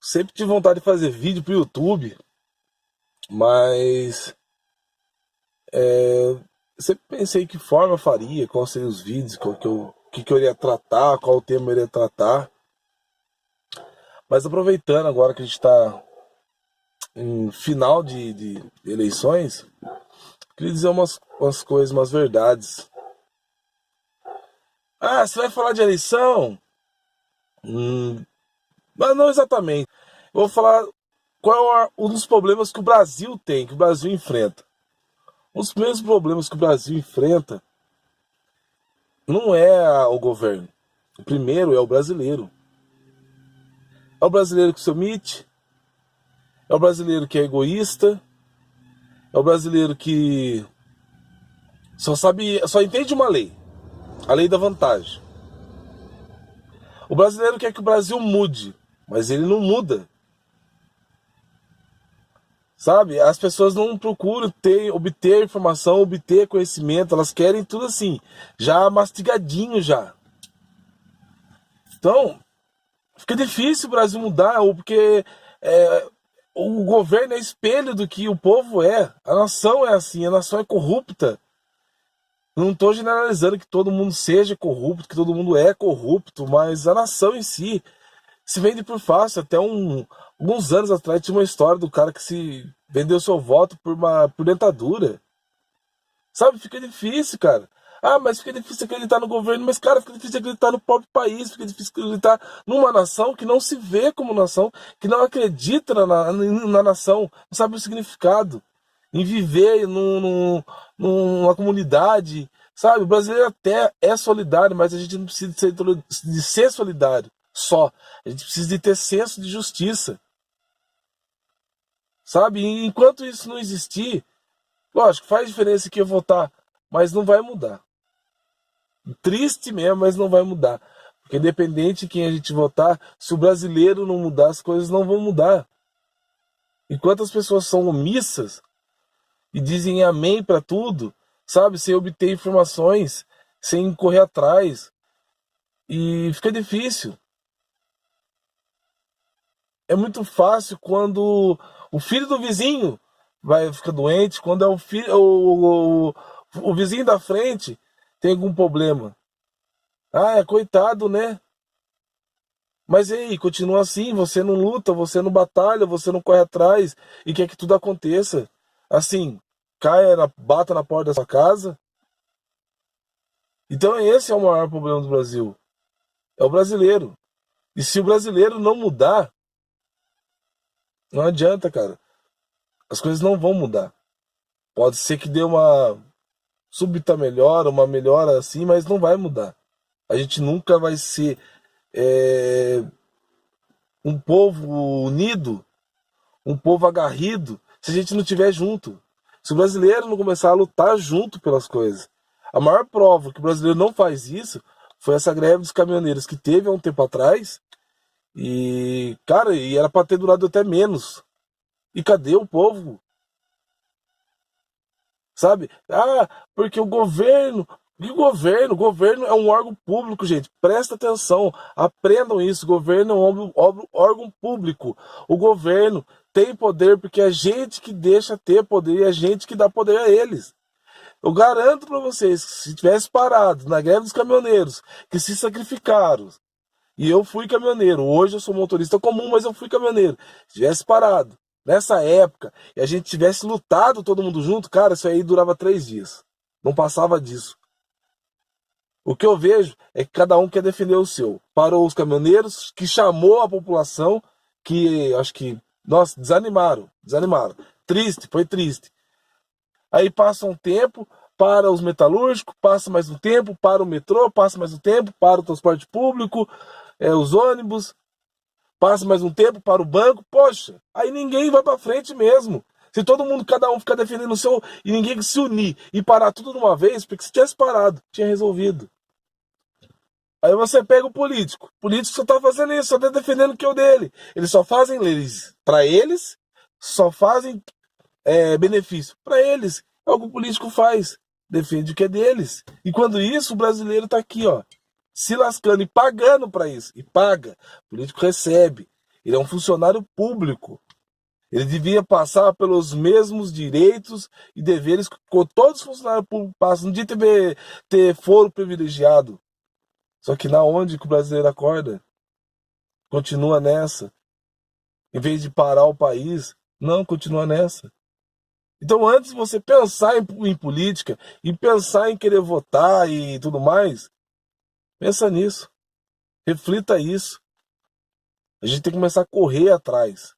sempre tive vontade de fazer vídeo pro YouTube, mas sempre pensei que forma eu faria, quais seriam os vídeos, o que eu iria tratar, qual o tema eu iria tratar. Mas aproveitando agora que a gente está em final de eleições, queria dizer umas coisas, umas verdades. Ah, você vai falar de eleição? Mas não exatamente. Eu vou falar qual é um dos problemas que o Brasil tem, que o Brasil enfrenta. Um dos primeiros problemas que o Brasil enfrenta não é o governo. O primeiro é o brasileiro. É o brasileiro que se omite, é o brasileiro que é egoísta, é o brasileiro que só entende uma lei, a lei da vantagem. O brasileiro quer que o Brasil mude, mas ele não muda. Sabe? As pessoas não procuram obter informação, obter conhecimento, elas querem tudo assim, já mastigadinho já. Então, fica difícil o Brasil mudar, ou porque o governo é espelho do que o povo é. A nação é assim, a nação é corrupta. Não estou generalizando que todo mundo seja corrupto, que todo mundo é corrupto, mas a nação em si se vende por fácil. Até alguns anos atrás tinha uma história do cara que se vendeu seu voto por dentadura. Sabe, fica difícil, cara. Ah, mas fica difícil acreditar no governo, mas, cara, fica difícil acreditar no próprio país, fica difícil acreditar numa nação que não se vê como nação, que não acredita na nação, não sabe o significado, em viver numa comunidade, sabe? O brasileiro até é solidário, mas a gente não precisa de ser solidário só. A gente precisa de ter senso de justiça, sabe? E enquanto isso não existir, lógico, faz diferença que eu votar, mas não vai mudar. Triste mesmo, mas não vai mudar. Porque independente de quem a gente votar, se o brasileiro não mudar, as coisas não vão mudar. Enquanto as pessoas são omissas e dizem amém para tudo, sabe, sem obter informações, sem correr atrás, e fica difícil. É muito fácil quando o filho do vizinho vai ficar doente, quando é o vizinho da frente tem algum problema. Ah, é coitado, né? Mas e aí, continua assim, você não luta, você não batalha, você não corre atrás e quer que tudo aconteça. Assim, bata na porta da sua casa. Então esse é o maior problema do Brasil. É o brasileiro. E se o brasileiro não mudar, não adianta, cara. As coisas não vão mudar. Pode ser que dê uma súbita melhora, uma melhora assim, mas não vai mudar. A gente nunca vai ser é, um povo unido, um povo agarrido, se a gente não estiver junto. Se o brasileiro não começar a lutar junto pelas coisas. A maior prova que o brasileiro não faz isso foi essa greve dos caminhoneiros que teve há um tempo atrás. E, cara, e era para ter durado até menos. E cadê o povo? Sabe? Ah, porque o governo. E o governo? O governo é um órgão público, gente. Presta atenção. Aprendam isso. O governo é um órgão público. O governo tem poder porque é a gente que deixa ter poder e é a gente que dá poder a eles. Eu garanto para vocês que se tivesse parado na greve dos caminhoneiros, que se sacrificaram, e eu fui caminhoneiro, hoje eu sou motorista comum, mas eu fui caminhoneiro, se tivesse parado nessa época e a gente tivesse lutado todo mundo junto, cara, isso aí durava 3 dias. Não passava disso. O que eu vejo é que cada um quer defender o seu. Parou os caminhoneiros, que chamou a população, que acho que, nossa, desanimaram. Triste, foi triste. Aí passa um tempo, para os metalúrgicos, passa mais um tempo, para o metrô, passa mais um tempo, para o transporte público, os ônibus, passa mais um tempo para o banco. Poxa, aí ninguém vai para frente mesmo. Se todo mundo, cada um ficar defendendo o seu, e ninguém se unir e parar tudo de uma vez, porque se tivesse parado, tinha resolvido. Aí você pega o político só tá fazendo isso, só tá defendendo o que é o dele. Eles só fazem leis para eles, só fazem benefício para eles. É o que o político faz, defende o que é deles. E quando isso, o brasileiro tá aqui, ó, se lascando e pagando para isso. E paga. O político recebe. Ele é um funcionário público. Ele devia passar pelos mesmos direitos e deveres que todos os funcionários públicos passam. Não devia ter foro privilegiado. Só que na onde que o brasileiro acorda? Continua nessa. Em vez de parar o país, não, continua nessa. Então, antes de você pensar em política e pensar em querer votar e tudo mais, pensa nisso. Reflita isso. A gente tem que começar a correr atrás.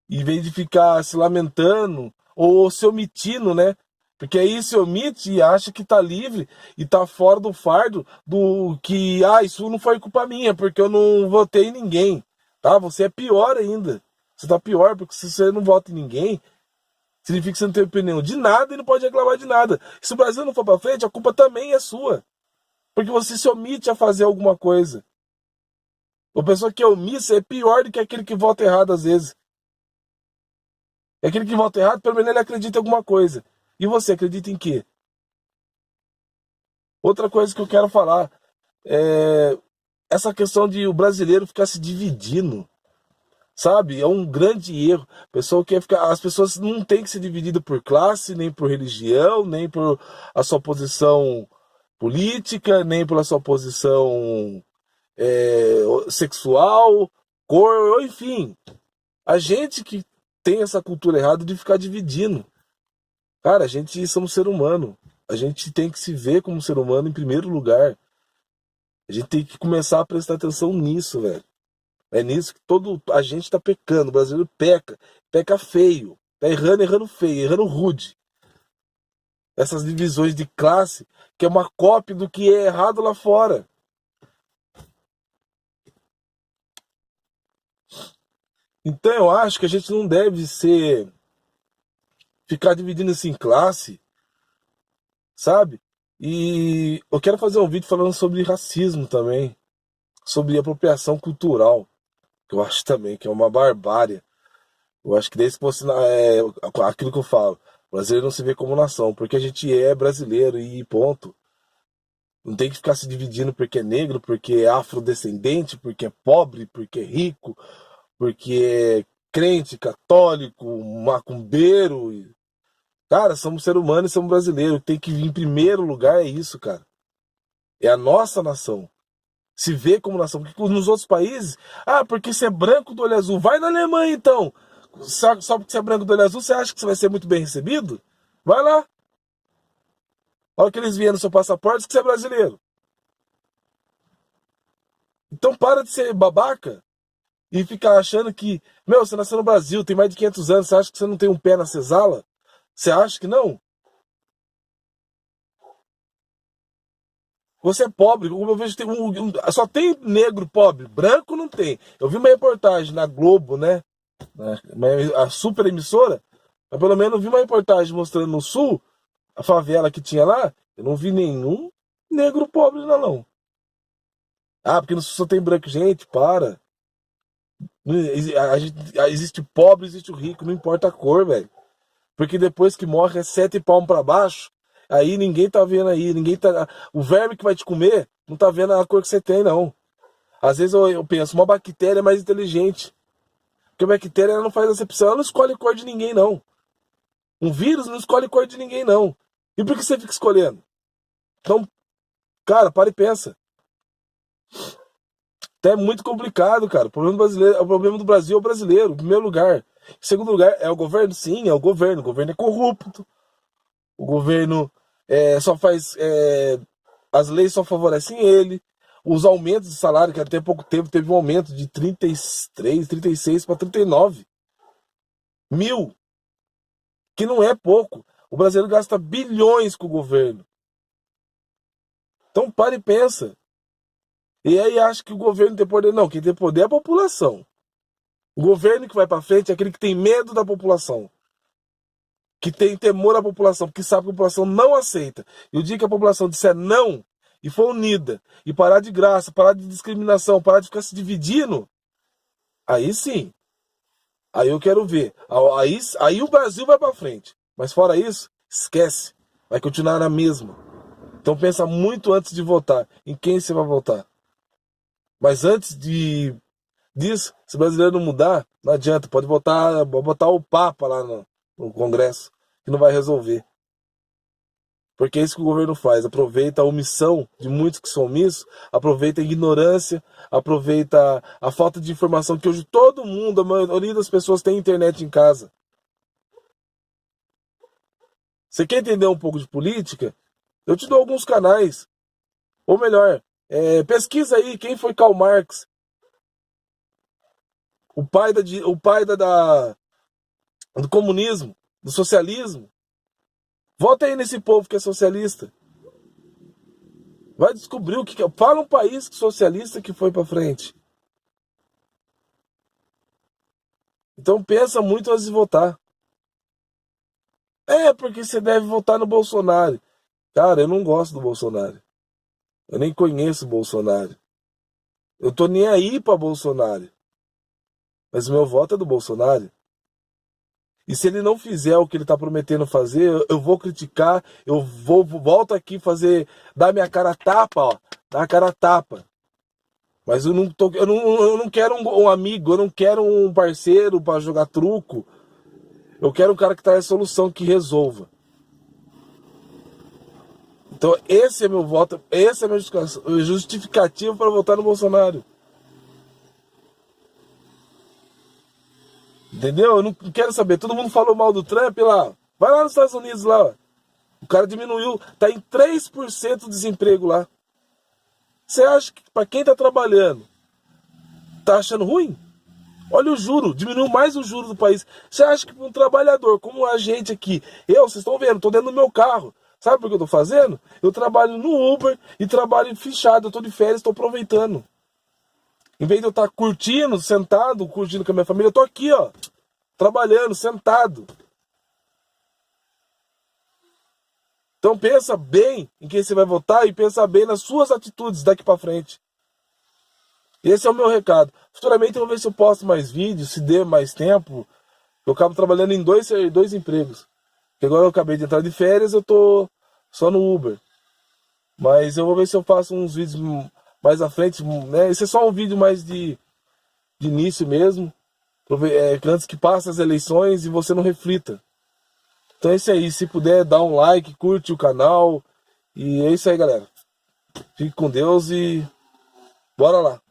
Em vez de ficar se lamentando ou se omitindo, né? Porque aí se omite e acha que tá livre e tá fora do fardo do que, isso não foi culpa minha, porque eu não votei em ninguém, tá? Você é pior ainda. Você tá pior, porque se você não vota em ninguém, significa que você não tem opinião de nada e não pode reclamar de nada. E se o Brasil não for pra frente, a culpa também é sua. Porque você se omite a fazer alguma coisa. A pessoa que é omissa é pior do que aquele que vota errado às vezes. Aquele que vota errado, pelo menos ele acredita em alguma coisa. E você acredita em quê? Outra coisa que eu quero falar é essa questão de o brasileiro ficar se dividindo. Sabe? É um grande erro. As pessoas não têm que ser divididas por classe, nem por religião, nem por a sua posição política, nem pela sua posição sexual, cor, enfim. A gente que tem essa cultura errada de ficar dividindo. Cara, a gente somos ser humano. A gente tem que se ver como ser humano em primeiro lugar. A gente tem que começar a prestar atenção nisso, velho. É nisso que a gente tá pecando. O brasileiro peca feio. Tá errando feio, errando rude. Essas divisões de classe, que é uma cópia do que é errado lá fora. Então eu acho que a gente não deve ficar dividindo isso em classe, sabe? E eu quero fazer um vídeo falando sobre racismo também, sobre apropriação cultural, que eu acho também que é uma barbárie. Eu acho que desde que você aquilo que eu falo, o brasileiro não se vê como nação, porque a gente é brasileiro e ponto. Não tem que ficar se dividindo porque é negro, porque é afrodescendente, porque é pobre, porque é rico, porque é crente, católico, macumbeiro. Cara, somos ser humanos e somos brasileiros. Tem que vir em primeiro lugar, é isso, cara. É a nossa nação. Se vê como nação. Porque nos outros países, porque você é branco do olho azul. Vai na Alemanha, então. Só porque você é branco do olho azul, você acha que você vai ser muito bem recebido? Vai lá. A hora que eles vierem no seu passaporte, diz que você é brasileiro. Então para de ser babaca e ficar achando que, você nasceu no Brasil, tem mais de 500 anos, você acha que você não tem um pé na senzala? Você acha que não? Você é pobre, como eu vejo, só tem negro pobre, branco não tem. Eu vi uma reportagem na Globo, né? A super emissora, mas pelo menos eu vi uma reportagem mostrando no sul, a favela que tinha lá, eu não vi nenhum negro pobre lá não. Porque no sul só tem branco. Gente, para. Existe pobre, existe o rico, não importa a cor, velho. Porque depois que morre é 7 palmos pra baixo. Aí ninguém tá vendo aí, ninguém tá. O verme que vai te comer não tá vendo a cor que você tem, não. Às vezes eu penso, uma bactéria é mais inteligente. Porque a bactéria ela não faz acepção, ela não escolhe cor de ninguém, não. Um vírus não escolhe cor de ninguém, não. E por que você fica escolhendo? Então, cara, para e pensa. Até é muito complicado, cara. O problema do Brasil é o brasileiro, em primeiro lugar. Em segundo lugar, é o governo? Sim, é o governo. O governo é corrupto. O governo só faz. As leis só favorecem ele. Os aumentos de salário, que até pouco tempo teve um aumento de 33, 36 para 39 mil, que não é pouco. O brasileiro gasta bilhões com o governo. Então para e pensa. E aí acha que o governo tem poder. Não, quem tem poder é a população. O governo que vai para frente é aquele que tem medo da população. Que tem temor à população, porque sabe que a população não aceita. E o dia que a população disser não, e for unida, e parar de graça, parar de discriminação, parar de ficar se dividindo, aí sim. Aí eu quero ver. Aí o Brasil vai para frente. Mas fora isso, esquece. Vai continuar na mesma. Então pensa muito antes de votar. Em quem você vai votar. Mas antes disso, se o brasileiro não mudar, não adianta. Pode botar o Papa lá no Congresso, que não vai resolver. Porque é isso que o governo faz. Aproveita a omissão de muitos que são omissos, aproveita a ignorância, aproveita a falta de informação que hoje todo mundo, a maioria das pessoas tem internet em casa. Você quer entender um pouco de política? Eu te dou alguns canais. Ou melhor, pesquisa aí quem foi Karl Marx, o pai do comunismo, do socialismo. Vota aí nesse povo que é socialista. Vai descobrir o que é. Fala um país socialista que foi para frente. Então pensa muito antes de votar. Porque você deve votar no Bolsonaro. Cara, eu não gosto do Bolsonaro. Eu nem conheço o Bolsonaro. Eu tô nem aí para Bolsonaro. Mas o meu voto é do Bolsonaro. E se ele não fizer o que ele está prometendo fazer, eu vou criticar, volto aqui dar minha cara a tapa, ó, dar a cara a tapa. Mas eu não quero um amigo, eu não quero um parceiro para jogar truco. Eu quero um cara que traz solução, que resolva. Então esse é meu voto, esse é meu justificativo para votar no Bolsonaro. Entendeu? Eu não quero saber. Todo mundo falou mal do Trump lá. Vai lá nos Estados Unidos lá, ó. O cara diminuiu, tá em 3% de desemprego lá. Você acha que para quem tá trabalhando, tá achando ruim? Olha o juro, diminuiu mais o juro do país. Você acha que para um trabalhador como a gente aqui, vocês estão vendo, tô dentro do meu carro. Sabe por que eu tô fazendo? Eu trabalho no Uber e trabalho fichado, eu tô de férias, tô aproveitando. Em vez de eu estar curtindo, sentado, curtindo com a minha família, eu tô aqui, ó, trabalhando, sentado. Então pensa bem em quem você vai votar e pensa bem nas suas atitudes daqui para frente. Esse é o meu recado. Futuramente eu vou ver se eu posto mais vídeos, se der mais tempo. Eu acabo trabalhando em dois empregos. Porque agora eu acabei de entrar de férias, eu tô só no Uber. Mas eu vou ver se eu faço uns vídeos mais à frente, né? Esse é só um vídeo mais de início mesmo. Antes que passe as eleições e você não reflita. Então é isso aí. Se puder, dá um like, curte o canal. E é isso aí, galera. Fique com Deus e bora lá.